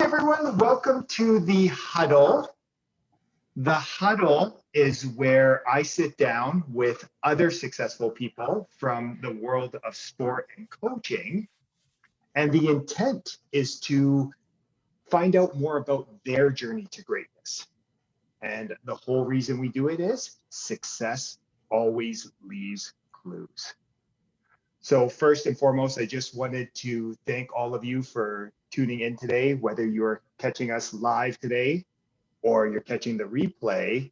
everyone, welcome to the Huddle. The Huddle is where I sit down with other successful people from the world of sport and coaching. And the intent is to find out more about their journey to greatness. And the whole reason we do it is success always leaves clues. So first and foremost, I just wanted to thank all of you for tuning in today, whether you're catching us live today or you're catching the replay.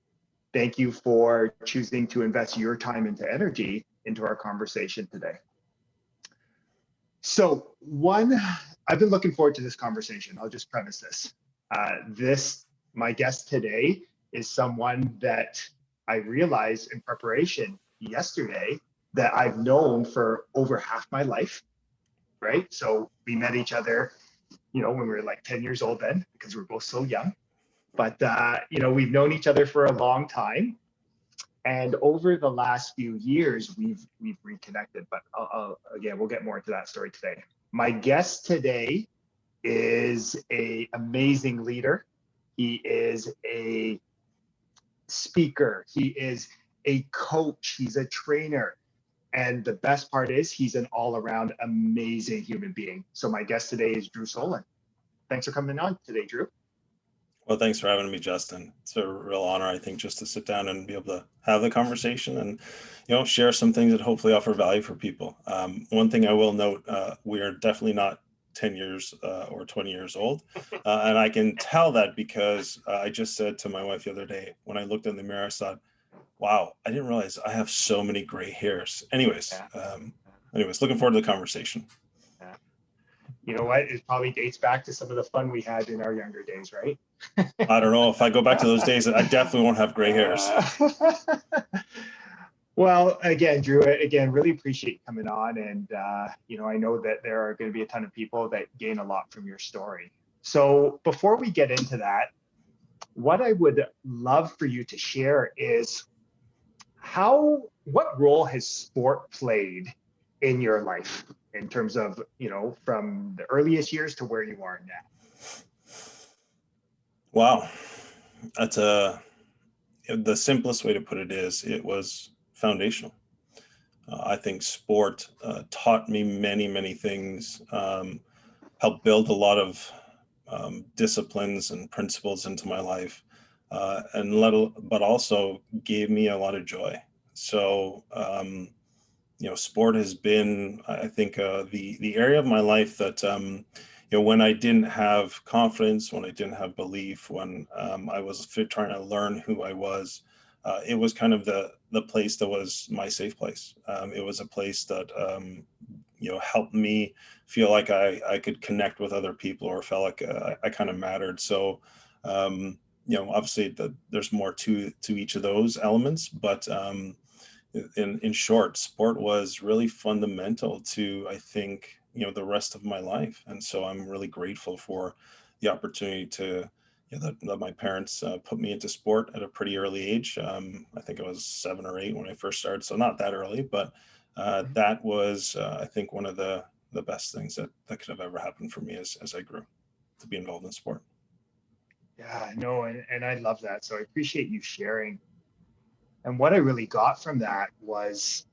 Thank you for choosing to invest your time into energy into our conversation today. So I've been looking forward to this conversation. I'll just preface this. My guest today is someone that I realized in preparation yesterday that I've known for over half my life, right? So we met each other, when we were like 10 years old then, because we were both so young. But, we've known each other for a long time. And over the last few years, we've reconnected. But again, we'll get more into that story today. My guest today is an amazing leader. He is a speaker. He is a coach. He's a trainer. And the best part is he's an all-around amazing human being. So my guest today is Drew Soleyn. Thanks for coming on today, Drew. Well, thanks for having me, Justin. It's a real honor, I think, just to sit down and be able to have the conversation and, share some things that hopefully offer value for people. One thing I will note, we are definitely not 10 years or 20 years old. And I can tell that because I just said to my wife the other day, when I looked in the mirror, I thought, wow, I didn't realize I have so many gray hairs. Anyways, looking forward to the conversation. Yeah. You know what? It probably dates back to some of the fun we had in our younger days, right? I don't know. If I go back to those days, I definitely won't have gray hairs. Well, again, Drew, really appreciate you coming on. And, I know that there are going to be a ton of people that gain a lot from your story. So before we get into that, what I would love for you to share is what role has sport played in your life in terms of, from the earliest years to where you are now? Wow. That's the simplest way to put it is it was foundational. I think sport taught me many, many things, helped build a lot of disciplines and principles into my life, but also gave me a lot of joy. So, sport has been, I think, the area of my life that, when I didn't have confidence, when I didn't have belief, when I was trying to learn who I was, it was kind of the place that was my safe place. It was a place that, helped me feel like I could connect with other people or felt like I kind of mattered. So, obviously there's more to each of those elements, but in short, sport was really fundamental to, I think, the rest of my life. And so I'm really grateful for the opportunity to, that my parents put me into sport at a pretty early age. I think I was 7 or 8 when I first started, so not that early, but that was, I think, one of the best things that could have ever happened for me as I grew to be involved in sport. Yeah, no, and I love that. So I appreciate you sharing. And what I really got from that was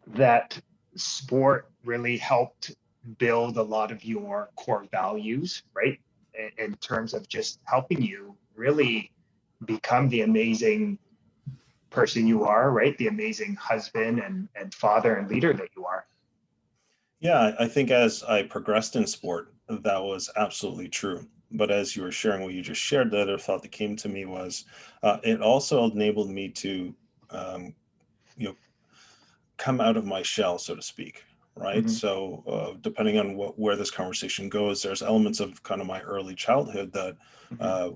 that sport really helped build a lot of your core values, right? In terms of just helping you really become the amazing person you are, right? The amazing husband and father and leader that you are. Yeah, I think as I progressed in sport, that was absolutely true. But as you were sharing what you just shared, the other thought that came to me was it also enabled me to, um, come out of my shell, so to speak. Right. Mm-hmm. So depending on where this conversation goes, there's elements of kind of my early childhood that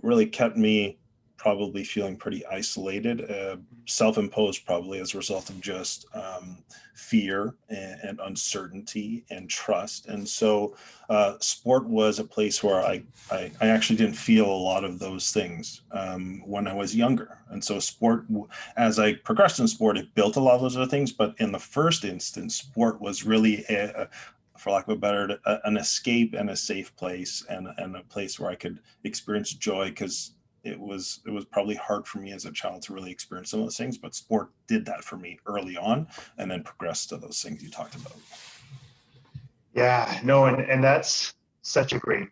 really kept me probably feeling pretty isolated, self-imposed probably as a result of just fear and uncertainty and trust. And so sport was a place where I actually didn't feel a lot of those things when I was younger. And so sport, as I progressed in sport, it built a lot of those other things. But in the first instance, sport was really for lack of a better, an escape and a safe place, and a place where I could experience joy, because it was probably hard for me as a child to really experience some of those things, but sport did that for me early on, and then progressed to those things you talked about. Yeah, no, and that's such a great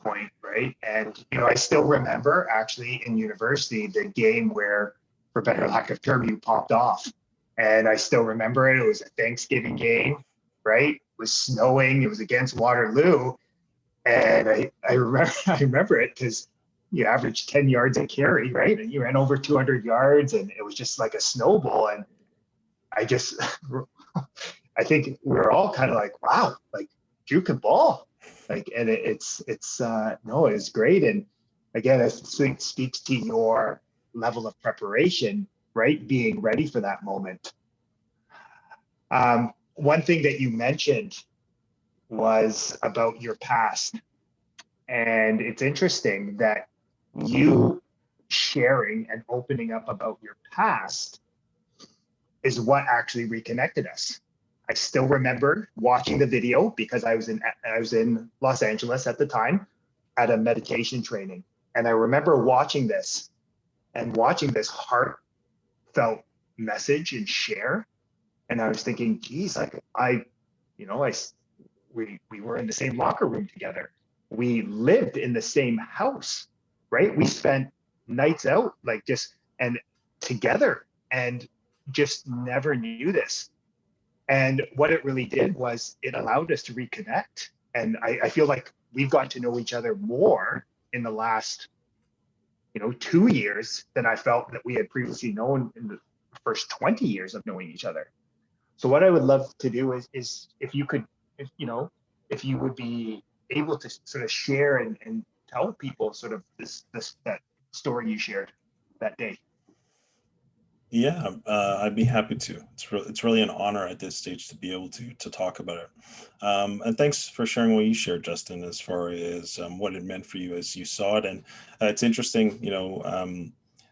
point, right? And I still remember actually in university the game where, for better lack of term, you popped off. And I still remember it. It was a Thanksgiving game, right? It was snowing. It was against Waterloo. And I remember I remember it because you averaged 10 yards a carry, right? And you ran over 200 yards, and it was just like a snowball. And I just I think we were all kind of like, wow, like you can ball. Like, and it's no, it's great. And again, I think speaks to your level of preparation, right? Being ready for that moment. One thing that you mentioned was about your past. And it's interesting that you sharing and opening up about your past is what actually reconnected us. I still remember watching the video because I was in Los Angeles at the time at a meditation training. And I remember watching this heartfelt message and share. And I was thinking, geez, like we were in the same locker room together. We lived in the same house, right? We spent nights out, like just and together, and just never knew this. And what it really did was it allowed us to reconnect. And I feel like we've gotten to know each other more in the last, 2 years than I felt that we had previously known in the first 20 years of knowing each other. So what I would love to do is if you could, if you would be able to sort of share and tell people sort of that story you shared that day. Yeah, I'd be happy to. It's really an honor at this stage to be able to talk about it. And thanks for sharing what you shared, Justin, as far as what it meant for you as you saw it. And it's interesting,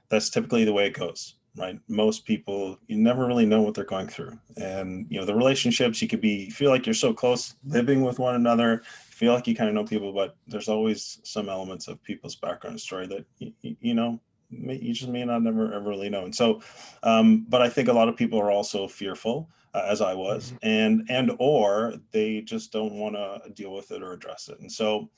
that's typically the way it goes, right? Most people, you never really know what they're going through, and the relationships, you could feel like you're so close, living with one another, feel like you kind of know people, but there's always some elements of people's background story that you just may not never ever really know. And so, but I think a lot of people are also fearful, as I was, and or they just don't want to deal with it or address it. And so,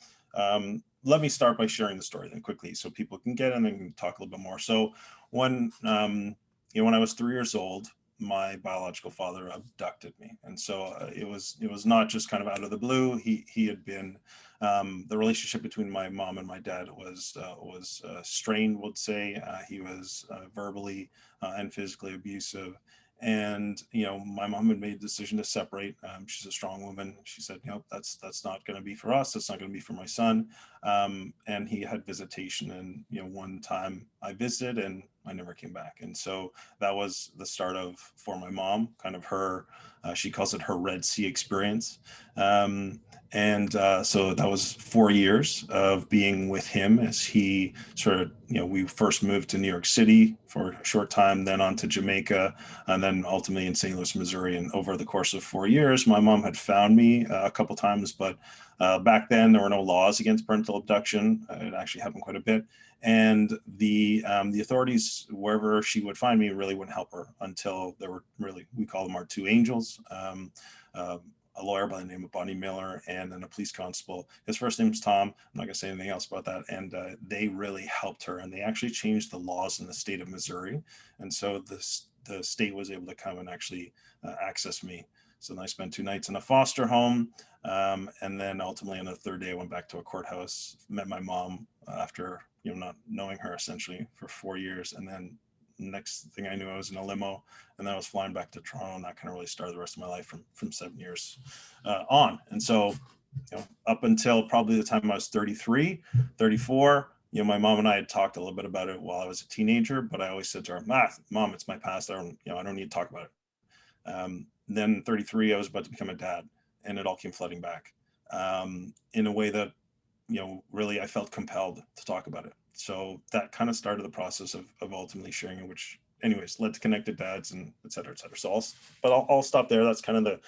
let me start by sharing the story then quickly, so people can get in and can talk a little bit more. So, when I was 3 years old, my biological father abducted me, and so it was not just kind of out of the blue. He had been the relationship between my mom and my dad was strained, would say. He was verbally and physically abusive. And my mom had made a decision to separate. She's a strong woman. She said, that's not going to be for us. That's not going to be for my son. And he had visitation, and one time I visited and I never came back. And so that was the start of, for my mom, kind of her. She calls it her Red Sea experience. And so that was 4 years of being with him as he sort of, we first moved to New York City for a short time, then on to Jamaica, and then ultimately in St. Louis, Missouri. And over the course of 4 years, my mom had found me a couple times, but back then there were no laws against parental abduction. It actually happened quite a bit. And the authorities, wherever she would find me, really wouldn't help her until there were really, we call them our two angels. A lawyer by the name of Bonnie Miller, and then a police constable. His first name is Tom. I'm not going to say anything else about that. And they really helped her, and they actually changed the laws in the state of Missouri. And so the state was able to come and actually access me. So then I spent 2 nights in a foster home. And then ultimately on the third day, I went back to a courthouse, met my mom after, not knowing her essentially for 4 years. And then next thing I knew, I was in a limo, and then I was flying back to Toronto, and that kind of really started the rest of my life from 7 years on. And so, up until probably the time I was 33, 34, my mom and I had talked a little bit about it while I was a teenager, but I always said to her, Mom, it's my past. I don't need to talk about it. Then 33, I was about to become a dad, and it all came flooding back in a way that, really I felt compelled to talk about it. So that kind of started the process of ultimately sharing it, which anyways led to Connected Dads and et cetera, et cetera. So I'll stop there. That's kind of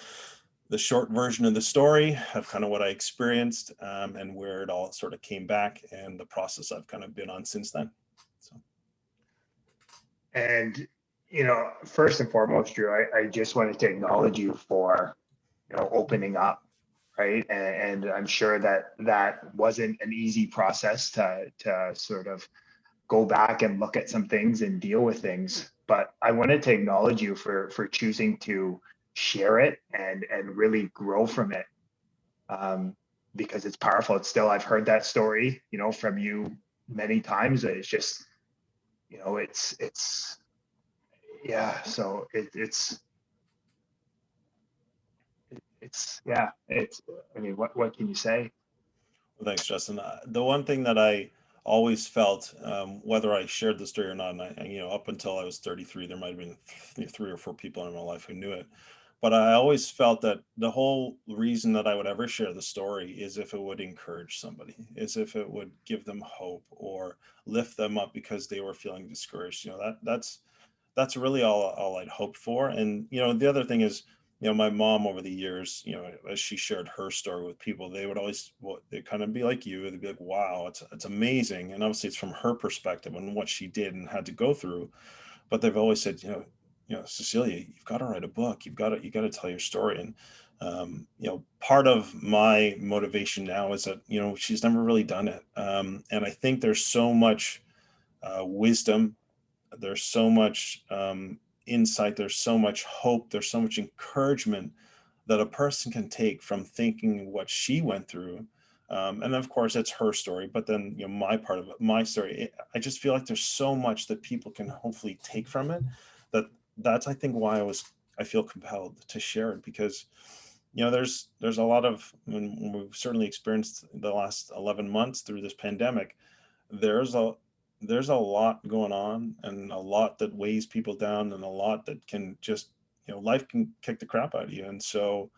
the short version of the story of kind of what I experienced, and where it all sort of came back, and the process I've kind of been on since then. So. And, first and foremost, Drew, I just wanted to acknowledge you for, opening up, right? And I'm sure that that wasn't an easy process to sort of go back and look at some things and deal with things. But I wanted to acknowledge you for choosing to share it and really grow from it, because it's powerful. It's still, I've heard that story, from you many times. It's just, it's yeah. So it's yeah. It's, I mean, what can you say? Well, thanks, Justin. The one thing that I always felt, whether I shared the story or not, and up until I was 33, there might have been three or four people in my life who knew it. But I always felt that the whole reason that I would ever share the story is if it would encourage somebody, is if it would give them hope or lift them up because they were feeling discouraged. That's really all I'd hoped for. And the other thing is, my mom over the years, as she shared her story with people, they would always, well, they kind of be like you. They'd be like, "Wow, it's amazing." And obviously, it's from her perspective and what she did and had to go through. But they've always said, Cecilia, you've got to write a book. You got to tell your story. And part of my motivation now is that she's never really done it, and I think there's so much wisdom, there's so much insight, there's so much hope, there's so much encouragement that a person can take from thinking what she went through. And of course, it's her story, but then my part of it, my story. I just feel like there's so much that people can hopefully take from it. That's I think why I feel compelled to share it, because there's a lot of, when we've certainly experienced the last 11 months through this pandemic, there's a there's a lot going on, and a lot that weighs people down, and a lot that can just, life can kick the crap out of you. And so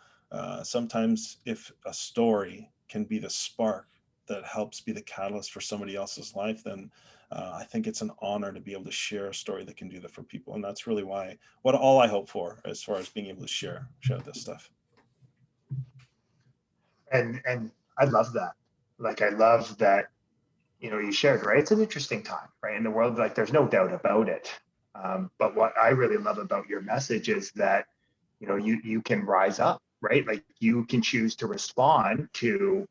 sometimes if a story can be the spark that helps be the catalyst for somebody else's life, then I think it's an honor to be able to share a story that can do that for people. And that's really what all I hope for, as far as being able to share this stuff. And I love that. Like, I love that, you shared, right? It's an interesting time, right? In the world, like, there's no doubt about it. But what I really love about your message is that, you can rise up, right? Like, you can choose to respond to,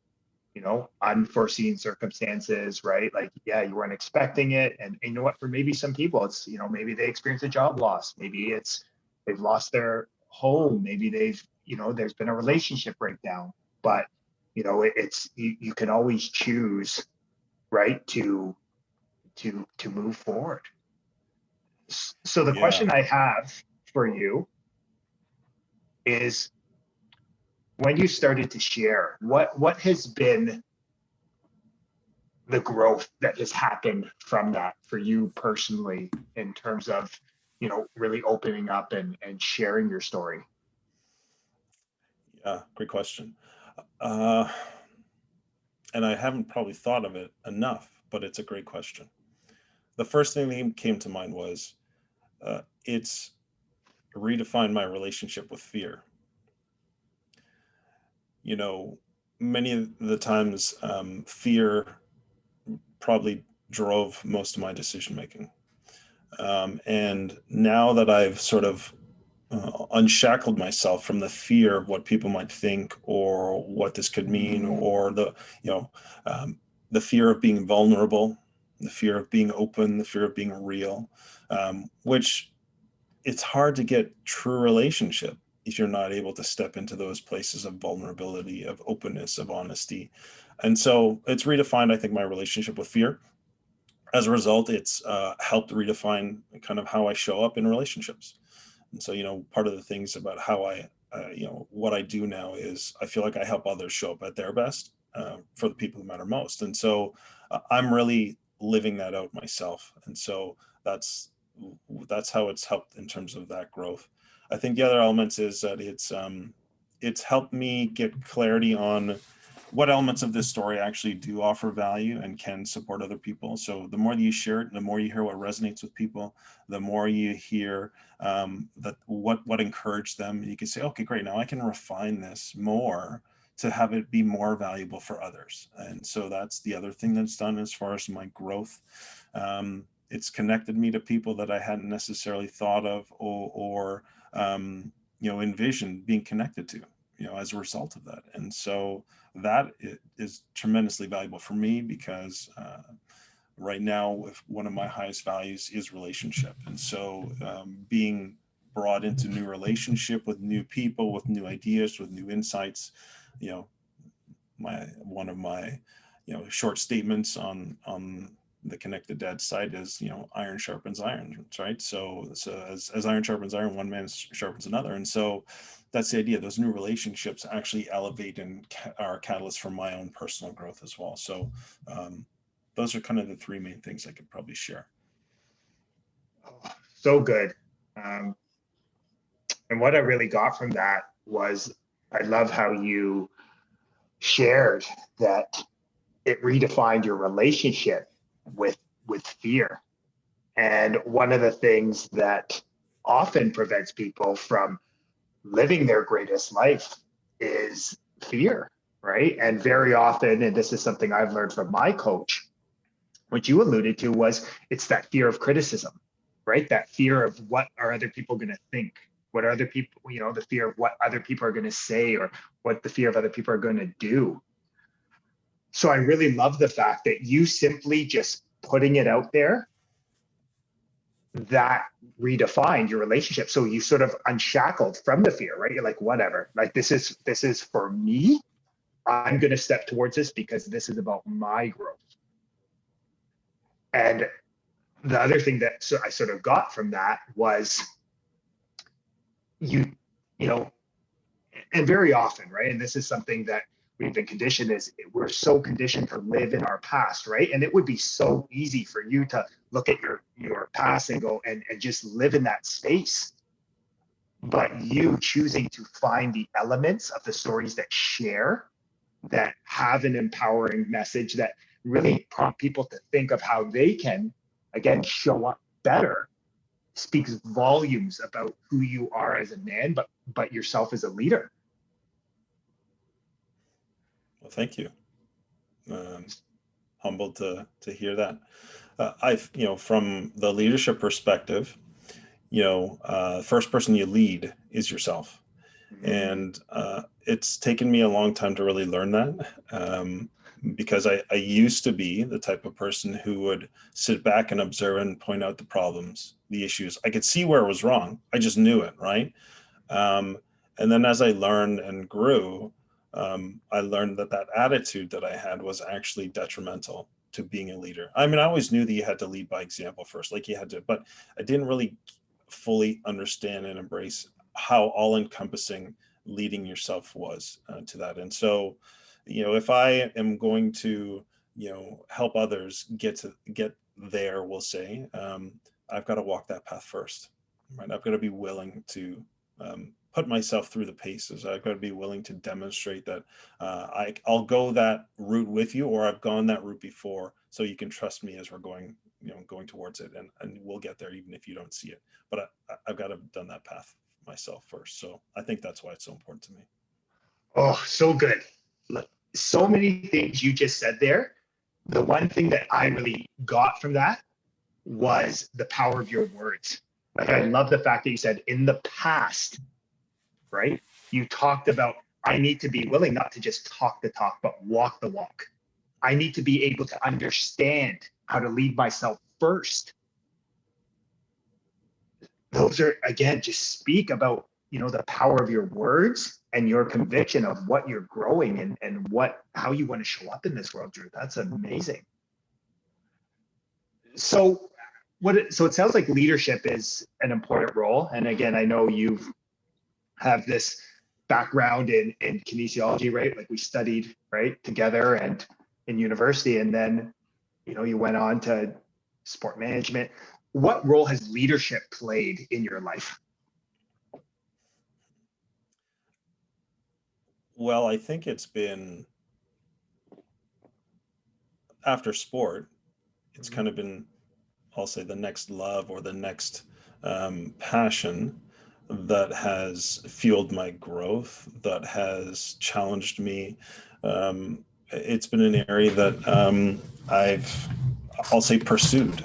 unforeseen circumstances, right? Like, yeah, you weren't expecting it. And you know what, for maybe some people, it's, maybe they experience a job loss. Maybe it's, they've lost their home. Maybe there's been a relationship breakdown. But, it's, you can always choose, right, to move forward. So the Yeah. question I have for you is, when you started to share, what has been the growth that has happened from that for you personally, in terms of, really opening up and sharing your story? Yeah, great question. uh and I haven't probably thought of it enough, but it's a great question. The first thing that came to mind was, it's redefined my relationship with fear. You know, many of the times, fear probably drove most of my decision making. And now that I've sort of unshackled myself from the fear of what people might think, or what this could mean, or you know, um, the fear of being vulnerable, the fear of being open, the fear of being real, which it's hard to get true relationship if you're not able to step into those places of vulnerability, of openness, of honesty. And so it's redefined, I think, my relationship with fear. As a result, it's helped redefine kind of how I show up in relationships. And so, part of the things about how what I do now is I feel like I help others show up at their best, for the people who matter most. And so I'm really living that out myself. And so that's that's how it's helped in terms of that growth. I think the other elements is that it's helped me get clarity on what elements of this story actually do offer value and can support other people. So the more that you share it, the more you hear what resonates with people, the more you hear that what encouraged them. You can say, okay, great, now I can refine this more to have it be more valuable for others. And so that's the other thing that's done as far as my growth. It's connected me to people that I hadn't necessarily thought of or envisioned being connected to, as a result of that. And so that is tremendously valuable for me because right now, if one of my highest values is relationship. And so being brought into new relationship with new people, with new ideas, with new insights, one of my short statements on the Connected Dad site is, iron sharpens iron, right? So as iron sharpens iron, one man sharpens another. And so that's the idea. Those new relationships actually elevate and are catalysts for my own personal growth as well. So those are kind of the three main things I could probably share. Oh, so good. And what I really got from that was, I love how you shared that it redefined your relationship with fear. And one of the things that often prevents people from living their greatest life is fear, right? And very often, and this is something I've learned from my coach, what you alluded to was it's that fear of criticism, right? That fear of what are other people going to think? What are other people, the fear of what other people are going to say, or what the fear of other people are going to do. So I really love the fact that you simply just putting it out there, that redefined your relationship. So you sort of unshackled from the fear, right? You're like, whatever, like this is for me. I'm going to step towards this because this is about my growth. And the other thing that I sort of got from that was you know, and very often, right? And this is something that we've been conditioned, is we're so conditioned to live in our past, right? And it would be so easy for you to look at your past and go and just live in that space. But you choosing to find the elements of the stories that share, that have an empowering message, that really prompt people to think of how they can, again, show up better, speaks volumes about who you are as a man, but yourself as a leader. Well, thank you. Humbled to hear that. From the leadership perspective, first person you lead is yourself. And it's taken me a long time to really learn that, because I used to be the type of person who would sit back and observe and point out the problems, the issues. I could see where it was wrong. I just knew it, right? And then as I learned and grew, I learned that attitude that I had was actually detrimental to being a leader. I mean, I always knew that you had to lead by example first, like you had to, but I didn't really fully understand and embrace how all-encompassing leading yourself was to that. And so, if I am going to, help others get there, we'll say, I've got to walk that path first, right? I've got to be willing to put myself through the paces. I've got to be willing to demonstrate that I'll go that route with you, or I've gone that route before, so you can trust me as we're going towards it, and we'll get there even if you don't see it. But I've got to have done that path myself first. So I think that's why it's so important to me. Oh, so good. So many things you just said there. The one thing that I really got from that was the power of your words. Like, I love the fact that you said in the past, right? You talked about, I need to be willing not to just talk the talk, but walk the walk. I need to be able to understand how to lead myself first. Those are, again, just speak about, the power of your words and your conviction of what you're growing and how you want to show up in this world, Drew. That's amazing. So it sounds like leadership is an important role. And again, I know you have this background in kinesiology, right? Like we studied, right, together and in university, and then, you went on to sport management. What role has leadership played in your life? Well, I think it's been after sport, it's kind of been, I'll say, the next love or the next passion that has fueled my growth, that has challenged me. It's been an area that I'll say, pursued.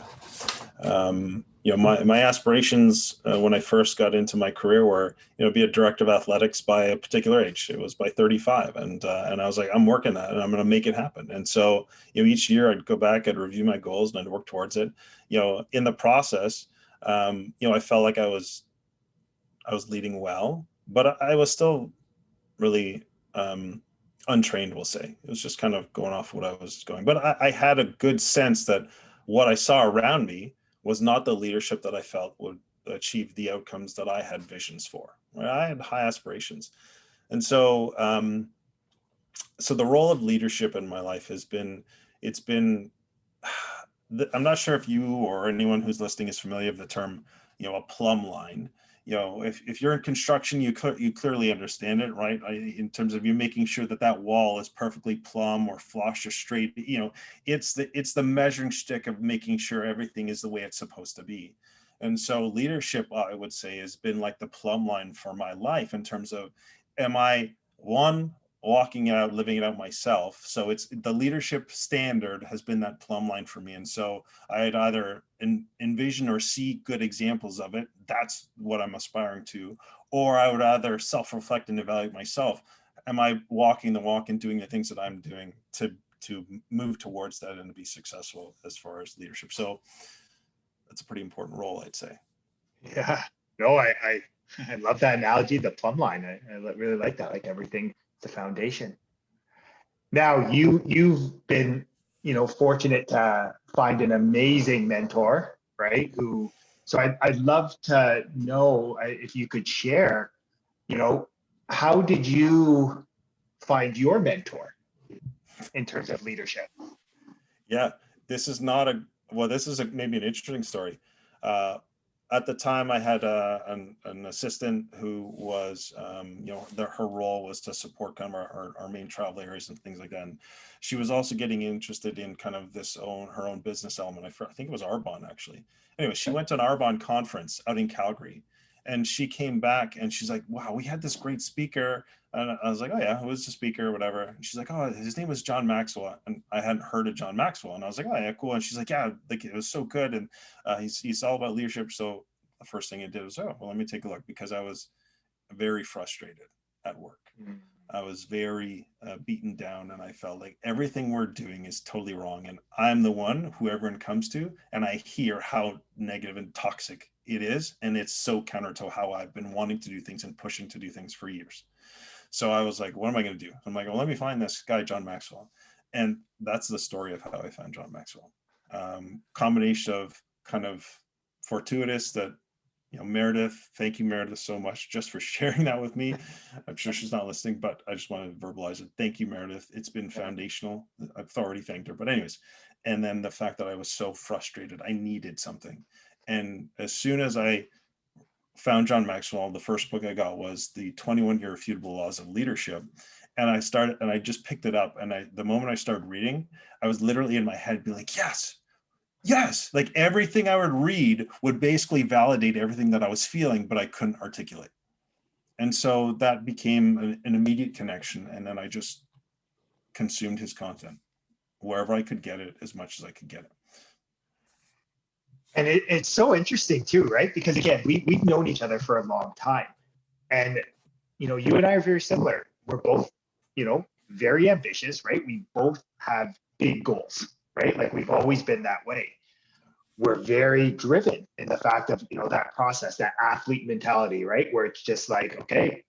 My aspirations when I first got into my career were, be a director of athletics by a particular age. It was by 35, and I was like, I'm working that, and I'm going to make it happen. And so, each year I'd go back, I'd review my goals, and I'd work towards it. In the process, I felt like I was leading well, but I was still really untrained, we'll say. It was just kind of going off what I was going. But I had a good sense that what I saw around me was not the leadership that I felt would achieve the outcomes that I had visions for. Right? I had high aspirations. And so, so the role of leadership in my life it's been, I'm not sure if you or anyone who's listening is familiar with the term, a plumb line. If you're in construction, you clearly understand it, right? In terms of you making sure that wall is perfectly plumb or flush or straight. It's the measuring stick of making sure everything is the way it's supposed to be. And so leadership, I would say, has been like the plumb line for my life in terms of, am I walking it out, living it out myself? So it's the leadership standard has been that plumb line for me. And so I'd either envision or see good examples of it. That's what I'm aspiring to. Or I would either self-reflect and evaluate myself. Am I walking the walk and doing the things that I'm doing to move towards that and to be successful as far as leadership? So that's a pretty important role, I'd say. Yeah, no, I love that analogy, the plumb line. I really like that. Like everything, the foundation. Now you've been, fortunate to find an amazing mentor, right? So I'd love to know if you could share, how did you find your mentor in terms of leadership? Yeah, this is not this is maybe an interesting story. At the time, I had an assistant who was, her role was to support kind of our main travel areas and things like that. And she was also getting interested in kind of her own business element. I think it was Arbonne, actually. Anyway, she went to an Arbonne conference out in Calgary, and she came back and she's like, wow, we had this great speaker. And I was like, oh yeah, who was the speaker or whatever? And she's like, oh, his name was John Maxwell. And I hadn't heard of John Maxwell. And I was like, oh yeah, cool. And she's like, yeah, like it was so good. And he's all about leadership. So the first thing I did was, oh, well, let me take a look, because I was very frustrated at work. I was very beaten down, and I felt like everything we're doing is totally wrong. And I'm the one who everyone comes to, and I hear how negative and toxic it is. And it's so counter to how I've been wanting to do things and pushing to do things for years. So I was like, what am I going to do? I'm like, well, let me find this guy, John Maxwell. And that's the story of how I found John Maxwell. Combination of kind of fortuitous that, Meredith, thank you, Meredith, so much just for sharing that with me. I'm sure she's not listening, but I just want to verbalize it. Thank you, Meredith. It's been foundational. I've already thanked her, but anyways, and then the fact that I was so frustrated, I needed something. And as soon as I found John Maxwell, the first book I got was the 21 Irrefutable Laws of Leadership. And I just picked it up. And the moment I started reading, I was literally in my head being like, yes, like everything I would read would basically validate everything that I was feeling, but I couldn't articulate. And so that became an immediate connection. And then I just consumed his content wherever I could get it, as much as I could get it. And it's so interesting too, right? Because again, we've known each other for a long time. And, you and I are very similar. We're both, very ambitious, right? We both have big goals, right? Like we've always been that way. We're very driven in the fact of, that process, that athlete mentality, right? Where it's just like, okay,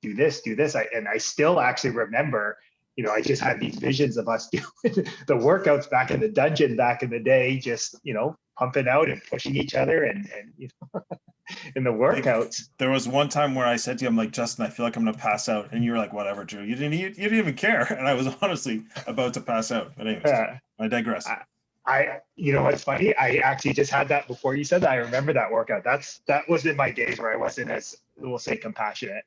do this. I still actually remember, I just had these visions of us doing the workouts back in the dungeon back in the day, just, pumping out and pushing each other and in the workouts. There was one time where I said to you, I'm like, Justin, I feel like I'm going to pass out. And you're like, whatever, Drew, you didn't even care. And I was honestly about to pass out. But anyways, I digress. What's funny? I actually just had that before you said that. I remember that workout. That was in my days where I wasn't as, we'll say, compassionate.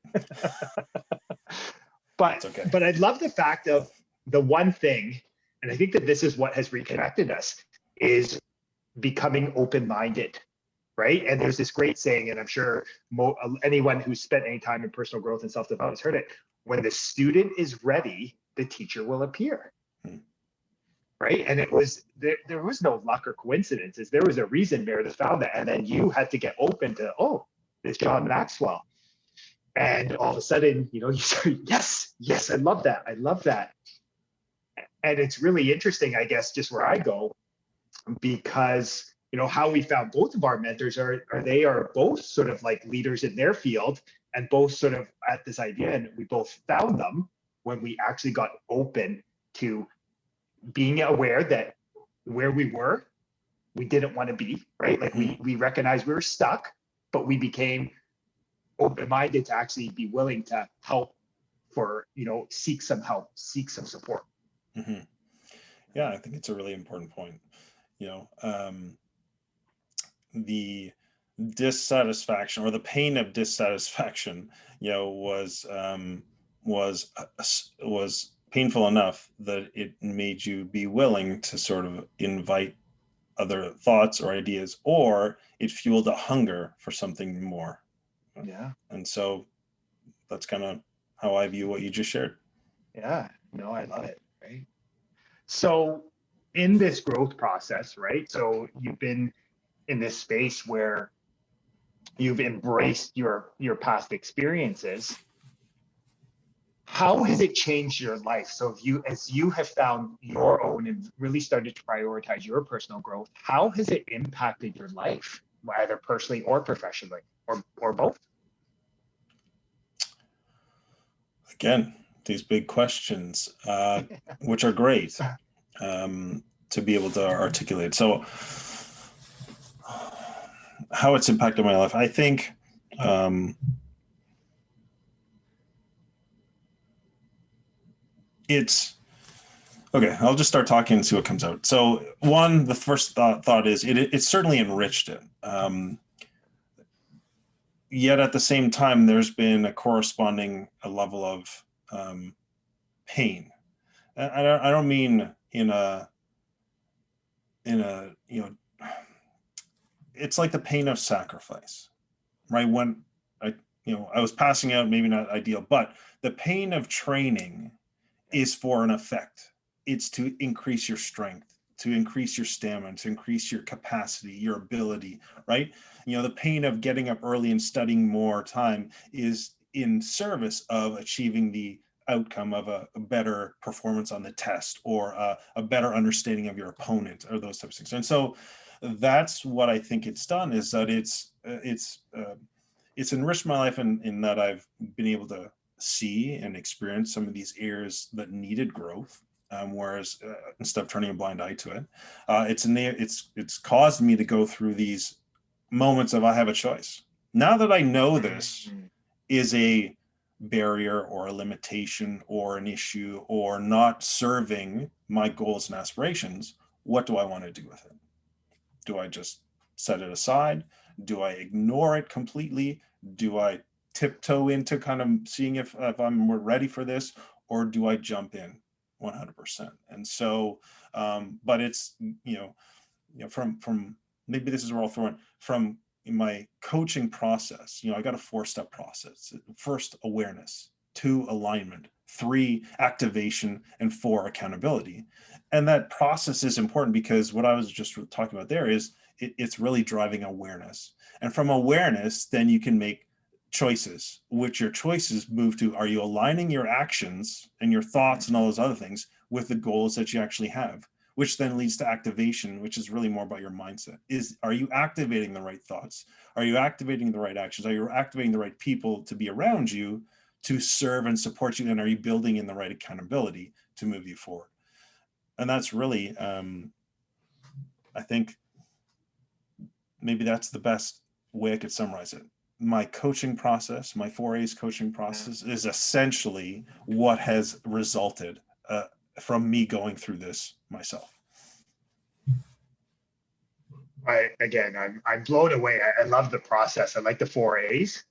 But okay. But I love the fact of the one thing And I think that this is what has reconnected us, is becoming open-minded, right? And there's this great saying, and I'm sure anyone who's spent any time in personal growth and self-development has heard it: when the student is ready, the teacher will appear. Right? And it was there was no luck or coincidences. There was a reason Meredith found that, and then you had to get open to, oh, this John Maxwell. And all of a sudden, you say, yes, I love that. I love that. And it's really interesting, I guess, just where I go, because how we found both of our mentors are they are both sort of like leaders in their field, and both sort of at this idea, and we both found them when we actually got open to being aware that where we were, we didn't want to be, right? Like we recognized we were stuck, but we became open-minded to actually be willing to help seek some help, seek some support. Mm-hmm. Yeah, I think it's a really important point. The dissatisfaction or the pain of dissatisfaction, was painful enough that it made you be willing to sort of invite other thoughts or ideas, or it fueled a hunger for something more. Yeah. And so that's kind of how I view what you just shared. Yeah, no, I love it. Right. So in this growth process, right? So you've been in this space where you've embraced your past experiences. How has it changed your life? So as you have found your own and really started to prioritize your personal growth, how has it impacted your life, either personally or professionally, or both? Again, these big questions, which are great to be able to articulate. So how it's impacted my life, I think it's okay. I'll just start talking and see what comes out. So the first thought is it's certainly enriched it. Yet at the same time, there's been a corresponding level of pain. I don't mean in a it's like the pain of sacrifice, right? When I was passing out, maybe not ideal, but the pain of training is for an effect. It's to increase your strength, to increase your stamina, to increase your capacity, your ability, right? The pain of getting up early and studying more time is in service of achieving the outcome of a better performance on the test, or a better understanding of your opponent, or those types of things. And so that's what I think it's done, is that it's enriched my life in that I've been able to see and experience some of these areas that needed growth, whereas instead of turning a blind eye to it, it's caused me to go through these moments of I have a choice. Now that I know this is a barrier or a limitation or an issue or not serving my goals and aspirations, what do I want to do with it? Do I just set it aside? Do I ignore it completely? Do I tiptoe into kind of seeing if I'm ready for this, or do I jump in 100%? And so, but it's, from maybe this is where I'll throw in from my coaching process. I got a 4-step process. First, awareness; 2, alignment; 3, activation; and 4, accountability. And that process is important because what I was just talking about there is it's really driving awareness. And from awareness, then you can make choices, which your choices move to, are you aligning your actions and your thoughts and all those other things with the goals that you actually have, which then leads to activation, which is really more about your mindset. Are you activating the right thoughts? Are you activating the right actions? Are you activating the right people to be around you to serve and support you? And are you building in the right accountability to move you forward? And that's really, I think maybe that's the best way I could summarize it. My coaching process, my 4A's coaching process, is essentially what has resulted from me going through this myself. I'm blown away. I love the process. I like the 4A's.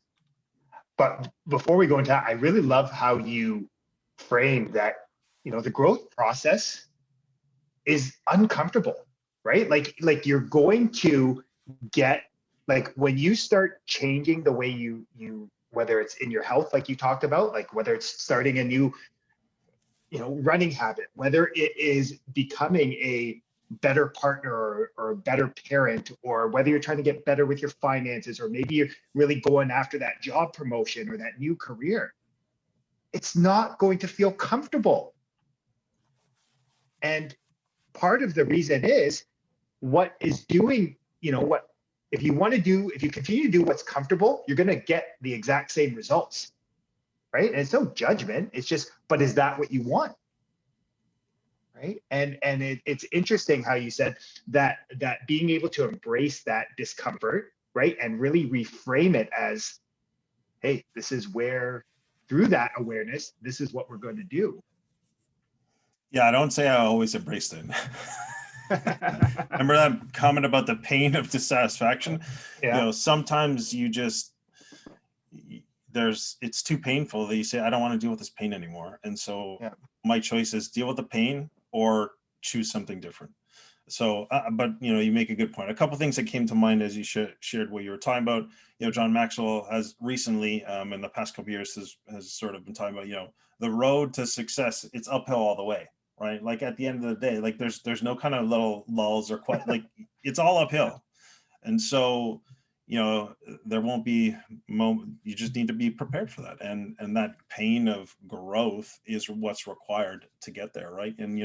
But before we go into that, I really love how you frame that, the growth process is uncomfortable, right? Like you're going to get, like when you start changing the way you whether it's in your health, like you talked about, like whether it's starting a new, running habit, whether it is becoming a better partner or a better parent, or whether you're trying to get better with your finances, or maybe you're really going after that job promotion or that new career, it's not going to feel comfortable. And part of the reason is what is doing, what, if you continue to do what's comfortable, you're going to get the exact same results, right? And it's no judgment. It's just, but is that what you want? Right. And it's interesting how you said that being able to embrace that discomfort, right, and really reframe it as, hey, this is where, through that awareness, this is what we're going to do. Yeah, I don't say I always embraced it. Remember that comment about the pain of dissatisfaction? Yeah. Sometimes it's too painful that you say, I don't want to deal with this pain anymore. And so my choice is deal with the pain or choose something different. So, but you make a good point. A couple things that came to mind as you shared what you were talking about. John Maxwell has recently, in the past couple of years, has sort of been talking about, the road to success. It's uphill all the way, right? Like at the end of the day, like there's no kind of little lulls or quite like it's all uphill. And so, there won't be you just need to be prepared for that. And that pain of growth is what's required to get there. Right. And,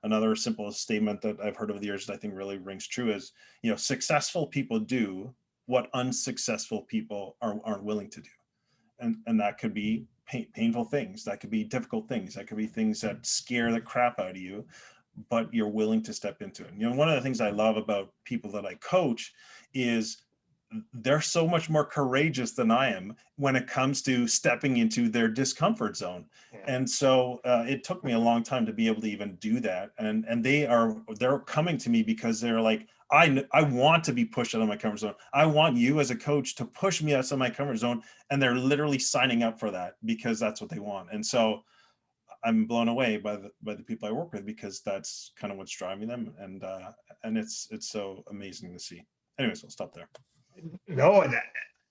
another simple statement that I've heard over the years that I think really rings true is, successful people do what unsuccessful people aren't willing to do. And that could be painful things. That could be difficult things. That could be things that scare the crap out of you, but you're willing to step into it. One of the things I love about people that I coach is they're so much more courageous than I am when it comes to stepping into their discomfort zone. Yeah. And so it took me a long time to be able to even do that. And they're coming to me because they're like, I want to be pushed out of my comfort zone. I want you as a coach to push me out of my comfort zone. And they're literally signing up for that because that's what they want. And so I'm blown away by the people I work with, because that's kind of what's driving them. And it's so amazing to see. Anyways, I'll stop there. No, and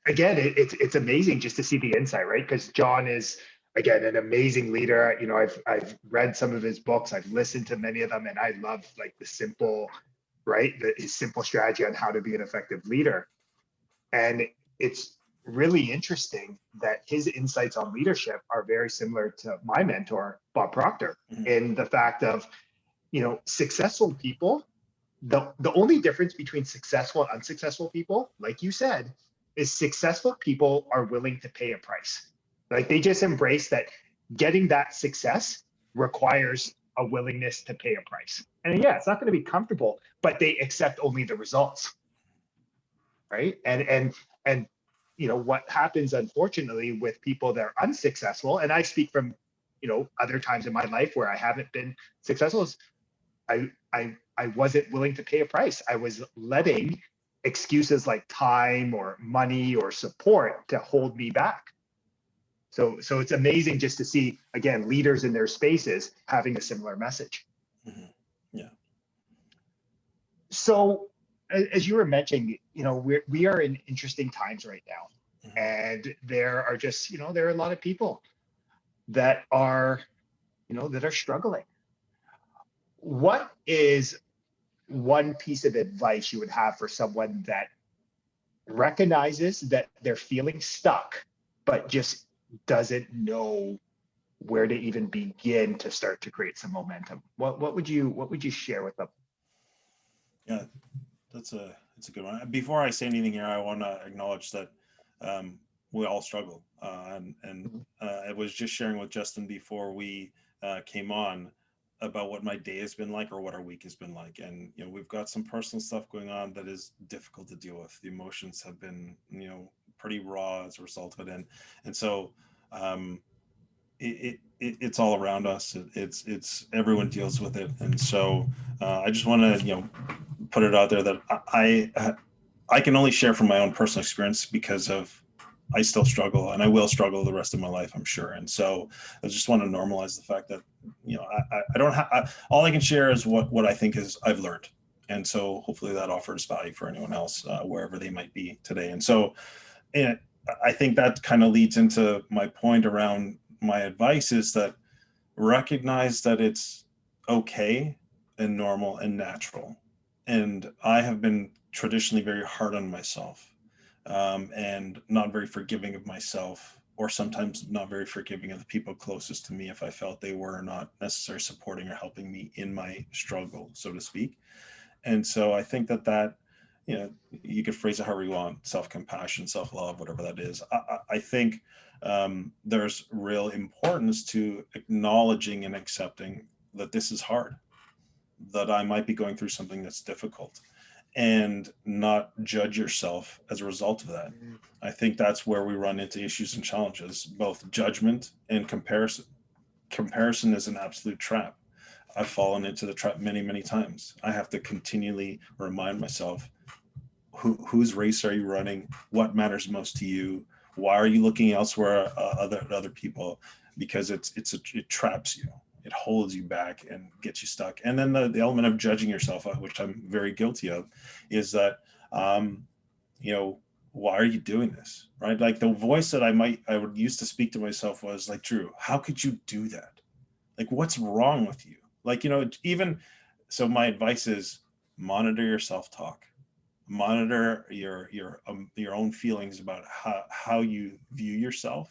again, it's amazing just to see the insight, right? Because John is, again, an amazing leader. I've read some of his books, I've listened to many of them, and I love like the simple, right, his simple strategy on how to be an effective leader. And it's really interesting that his insights on leadership are very similar to my mentor, Bob Proctor, in the fact of, successful people. The only difference between successful and unsuccessful people, like you said, is successful people are willing to pay a price. Like they just embrace that getting that success requires a willingness to pay a price. And yeah, it's not going to be comfortable, but they accept only the results. Right. And what happens, unfortunately, with people that are unsuccessful, and I speak from, other times in my life where I haven't been successful, is I wasn't willing to pay a price. I was letting excuses like time or money or support to hold me back. So it's amazing just to see, again, leaders in their spaces having a similar message. Mm-hmm. Yeah. So as you were mentioning, we are in interesting times right now. Mm-hmm. And there are just, there are a lot of people that are, that are struggling. What is one piece of advice you would have for someone that recognizes that they're feeling stuck, but just doesn't know where to even begin to start to create some momentum? What would you share with them? Yeah, it's a good one. Before I say anything here, I want to acknowledge that we all struggle, and I was just sharing with Justin before we came on about what my day has been like or what our week has been like. And, we've got some personal stuff going on that is difficult to deal with. The emotions have been, pretty raw as a result of it. And so it's all around us. It's everyone deals with it. And so I just want to, put it out there that I can only share from my own personal experience, because of I still struggle, and I will struggle the rest of my life, I'm sure. And so I just want to normalize the fact that I don't have, all I can share is what I think is I've learned. And so hopefully that offers value for anyone else, wherever they might be today. And so, and I think that kind of leads into my point around my advice is that recognize that it's okay and normal and natural. And I have been traditionally very hard on myself, and not very forgiving of myself, or sometimes not very forgiving of the people closest to me if I felt they were not necessarily supporting or helping me in my struggle, so to speak. And so I think that, you could phrase it however you want, self-compassion, self-love, whatever that is. I think there's real importance to acknowledging and accepting that this is hard, that I might be going through something that's difficult, and not judge yourself as a result of that. I think that's where we run into issues and challenges, both judgment and comparison. Comparison is an absolute trap. I've fallen into the trap many, many times. I have to continually remind myself, whose race are you running? What matters most to you? Why are you looking elsewhere, other people? Because it traps you. It holds you back and gets you stuck. And then the element of judging yourself, which I'm very guilty of, is that, why are you doing this? Right? Like the voice that I would used to speak to myself was like, Drew, how could you do that? Like, what's wrong with you? Like, even so, my advice is monitor your self-talk, monitor your own feelings about how you view yourself,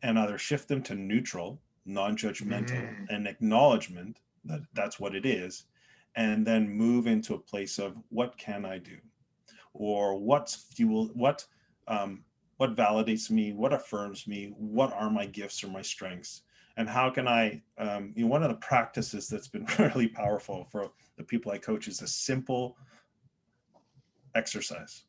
and either shift them to neutral, non-judgmental, Mm. and acknowledgement that that's what it is, and then move into a place of what can I do, or what's fuel, what validates me, what affirms me, what are my gifts or my strengths, and how can I, one of the practices that's been really powerful for the people I coach is a simple exercise.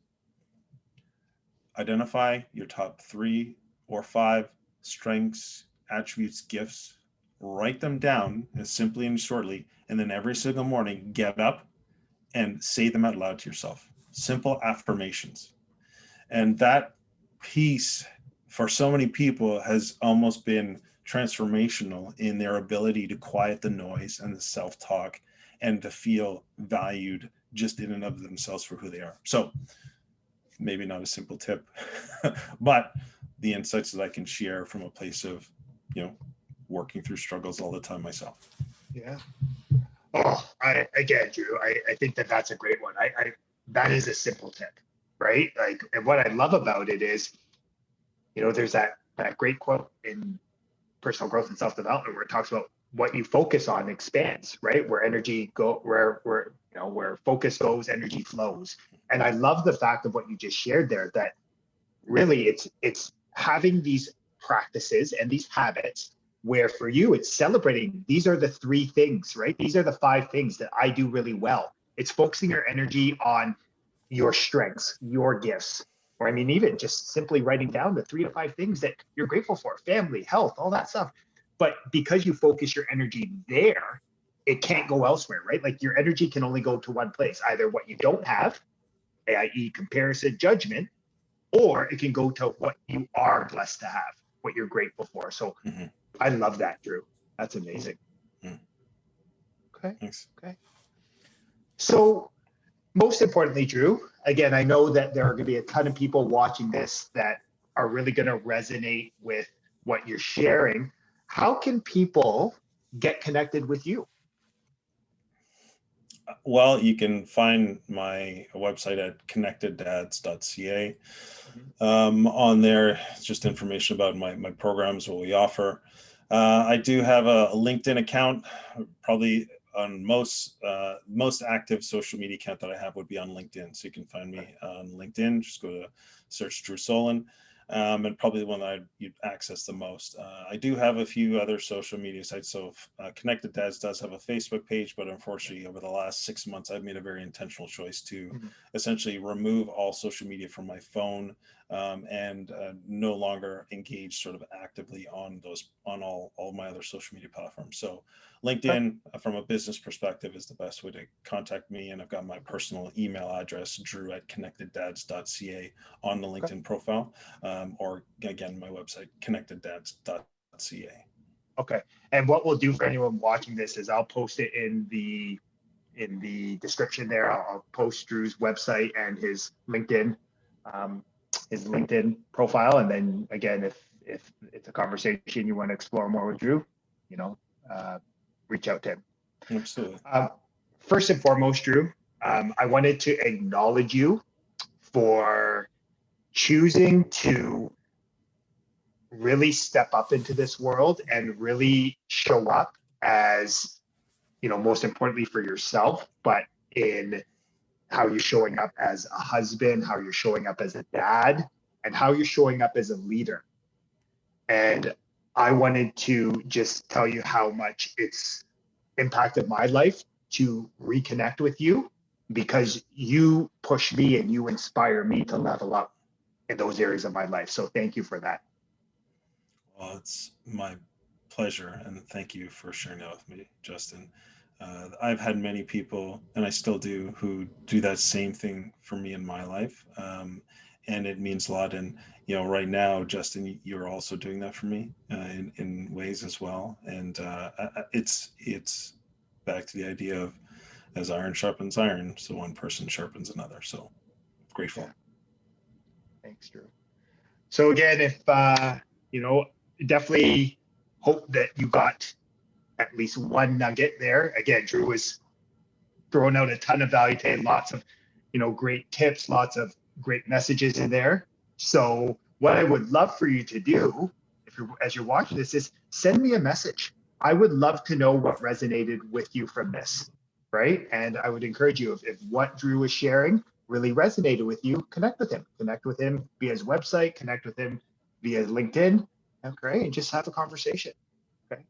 Identify your top 3 or 5 strengths, attributes, gifts, write them down as simply and shortly, and then every single morning get up and say them out loud to yourself. Simple affirmations. And that piece for so many people has almost been transformational in their ability to quiet the noise and the self-talk and to feel valued just in and of themselves for who they are. So maybe not a simple tip, but the insights that I can share from a place of, working through struggles all the time myself. Yeah. Oh, again, Drew, I think that's a great one. That is a simple tip, right? Like, and what I love about it is, there's that great quote in personal growth and self-development where it talks about what you focus on expands, right? Where energy where focus goes, energy flows. And I love the fact of what you just shared there, that really it's having these practices and these habits where for you it's celebrating these are the 3 things, right? These are the 5 things that I do really well. It's focusing your energy on your strengths, your gifts, or I mean, even just simply writing down the 3 to 5 things that you're grateful for, family, health, all that stuff. But because you focus your energy there, it can't go elsewhere, right? Like your energy can only go to one place, either what you don't have, i.e. comparison, judgment, or it can go to what you are blessed to have, what you're grateful for. So Mm-hmm. I love that, Drew. That's amazing. Mm. Okay. Thanks. Okay. So most importantly, Drew, again, I know that there are going to be a ton of people watching this that are really going to resonate with what you're sharing. How can people get connected with you? Well, you can find my website at connecteddads.ca. On there, it's just information about my programs, what we offer. I do have a LinkedIn account. Probably on most active social media account that I have would be on LinkedIn. So you can find me on LinkedIn. Just go to search Drew Soleyn. And probably the one that you'd access the most. I do have a few other social media sites. So Connected Dads does have a Facebook page, but unfortunately over the last 6 months, I've made a very intentional choice to essentially remove all social media from my phone, and no longer engage sort of actively on all my other social media platforms. So LinkedIn, from a business perspective, is the best way to contact me. And I've got my personal email address, drew@connecteddads.ca, on the LinkedIn profile, or again, my website, connecteddads.ca. Okay. And what we'll do for anyone watching this is I'll post it in the description there. I'll post Drew's website and um, his LinkedIn profile. And then again, if it's a conversation you want to explore more with Drew, you know, reach out to him. Absolutely. First and foremost, Drew, I wanted to acknowledge you for choosing to really step up into this world and really show up as, you know, most importantly for yourself, but in how you're showing up as a husband, how you're showing up as a dad, and how you're showing up as a leader. And I wanted to just tell you how much it's impacted my life to reconnect with you, because you push me and you inspire me to level up in those areas of my life. So thank you for that. Well, it's my pleasure, and thank you for sharing that with me, Justin. I've had many people, and I still do, who do that same thing for me in my life, and it means a lot. And right now, Justin, you're also doing that for me in ways as well. And it's back to the idea of, as iron sharpens iron, so one person sharpens another. So grateful. Yeah. Thanks, Drew. So again, if you know, definitely hope that you got at least one nugget there. Again, Drew was throwing out a ton of value today, lots of, great tips, lots of great messages in there. So what I would love for you to do, as you're watching this, is send me a message. I would love to know what resonated with you from this, right? And I would encourage you, if what Drew was sharing really resonated with you, connect with him via his website, connect with him via LinkedIn, okay, and just have a conversation. Okay.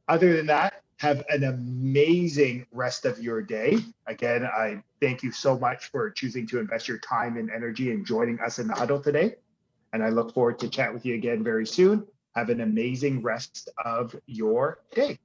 Other than that, have an amazing rest of your day. Again, I thank you so much for choosing to invest your time and energy in joining us in the huddle today. And I look forward to chat with you again very soon. Have an amazing rest of your day.